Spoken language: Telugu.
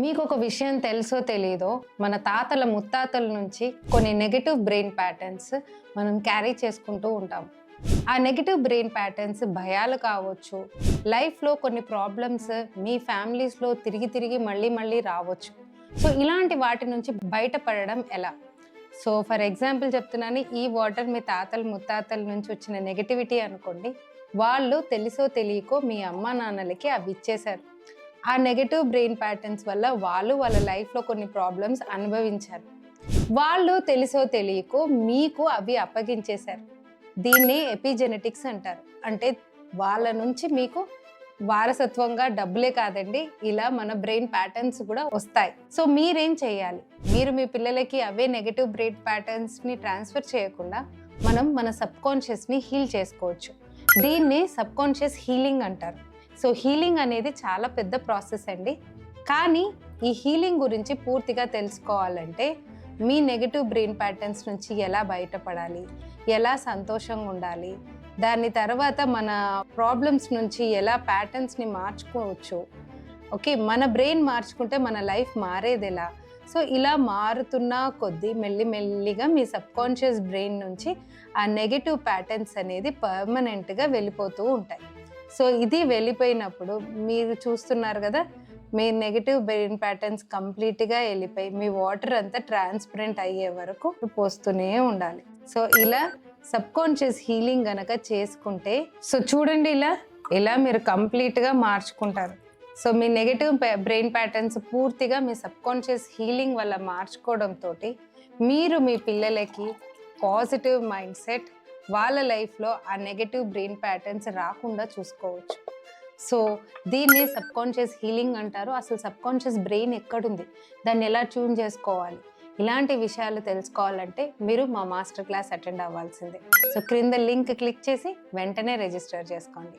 మీకు ఒక విషయం తెలుసో తెలీదో మన తాతల ముత్తాతల నుంచి కొన్ని నెగటివ్ బ్రెయిన్ ప్యాటర్న్స్ మనం క్యారీ చేసుకుంటూ ఉంటాం. ఆ నెగటివ్ బ్రెయిన్ ప్యాటర్న్స్ భయాలు కావచ్చు, లైఫ్లో కొన్ని ప్రాబ్లమ్స్ మీ ఫ్యామిలీస్లో తిరిగి తిరిగి మళ్ళీ రావచ్చు. సో ఇలాంటి వాటి నుంచి బయటపడడం ఎలా? సో ఫర్ ఎగ్జాంపుల్ చెప్తున్నాను, ఈ వాటర్ మీ తాతల ముత్తాతల నుంచి వచ్చిన నెగటివిటీ అనుకోండి. వాళ్ళు తెలుసో తెలియకో మీ అమ్మ నాన్నలకి అవి ఇచ్చేశారు. ఆ నెగటివ్ బ్రెయిన్ ప్యాటర్న్స్ వల్ల వాళ్ళ లైఫ్లో కొన్ని ప్రాబ్లమ్స్ అనుభవించారు. వాళ్ళు తెలుసో తెలియకో మీకు అవి అప్పగించేశారు. దీన్ని ఎపిజెనెటిక్స్ అంటారు. అంటే వాళ్ళ నుంచి మీకు వారసత్వంగా డబ్బులే కాదండి, ఇలా మన బ్రెయిన్ ప్యాటర్న్స్ కూడా వస్తాయి. సో మీరేం చేయాలి? మీరు మీ పిల్లలకి అవే నెగటివ్ బ్రెయిన్ ప్యాటర్న్స్ని ట్రాన్స్ఫర్ చేయకుండా మనం మన సబ్కాన్షియస్ని హీల్ చేసుకోవచ్చు. దీన్ని సబ్కాన్షియస్ హీలింగ్ అంటారు. సో హీలింగ్ అనేది చాలా పెద్ద ప్రాసెస్ అండి. కానీ ఈ హీలింగ్ గురించి పూర్తిగా తెలుసుకోవాలంటే మీ నెగటివ్ బ్రెయిన్ ప్యాటర్న్స్ నుంచి ఎలా బయటపడాలి, ఎలా సంతోషంగా ఉండాలి, దాని తర్వాత మన ప్రాబ్లమ్స్ నుంచి ఎలా ప్యాటర్న్స్ని మార్చుకోవచ్చు, ఓకే, మన బ్రెయిన్ మార్చుకుంటే మన లైఫ్ మారేది ఎలా. సో ఇలా మారుతున్న కొద్దీ మెల్లిగా మీ సబ్కాన్షియస్ బ్రెయిన్ నుంచి ఆ నెగటివ్ ప్యాటర్న్స్ అనేది పర్మనెంట్గా వెళ్ళిపోతూ ఉంటాయి. సో ఇది వెళ్ళిపోయినప్పుడు మీరు చూస్తున్నారు కదా, మీ నెగటివ్ బ్రెయిన్ ప్యాటర్న్స్ కంప్లీట్గా వెళ్ళిపోయి మీ వాటర్ అంతా ట్రాన్స్పరెంట్ అయ్యే వరకు పోస్తూనే ఉండాలి. సో ఇలా సబ్కాన్షియస్ హీలింగ్ గనక చేసుకుంటే, సో చూడండి ఇలా మీరు కంప్లీట్గా మార్చుకుంటారు. సో మీ నెగటివ్ బ్రెయిన్ ప్యాటర్న్స్ పూర్తిగా మీ సబ్కాన్షియస్ హీలింగ్ వల్ల మార్చుకోవడంతో మీరు మీ పిల్లలకి పాజిటివ్ మైండ్ సెట్, వాళ్ళ లైఫ్లో ఆ నెగటివ్ బ్రెయిన్ ప్యాటర్న్స్ రాకుండా చూసుకోవచ్చు. సో దీన్ని సబ్కాన్షియస్ హీలింగ్ అంటారు. అసలు సబ్కాన్షియస్ బ్రెయిన్ ఎక్కడుంది, దాన్ని ఎలా ట్యూన్ చేసుకోవాలి, ఇలాంటి విషయాలు తెలుసుకోవాలంటే మీరు మా మాస్టర్ క్లాస్ అటెండ్ అవ్వాల్సిందే. సో క్రింద లింక్ క్లిక్ చేసి వెంటనే రిజిస్టర్ చేసుకోండి.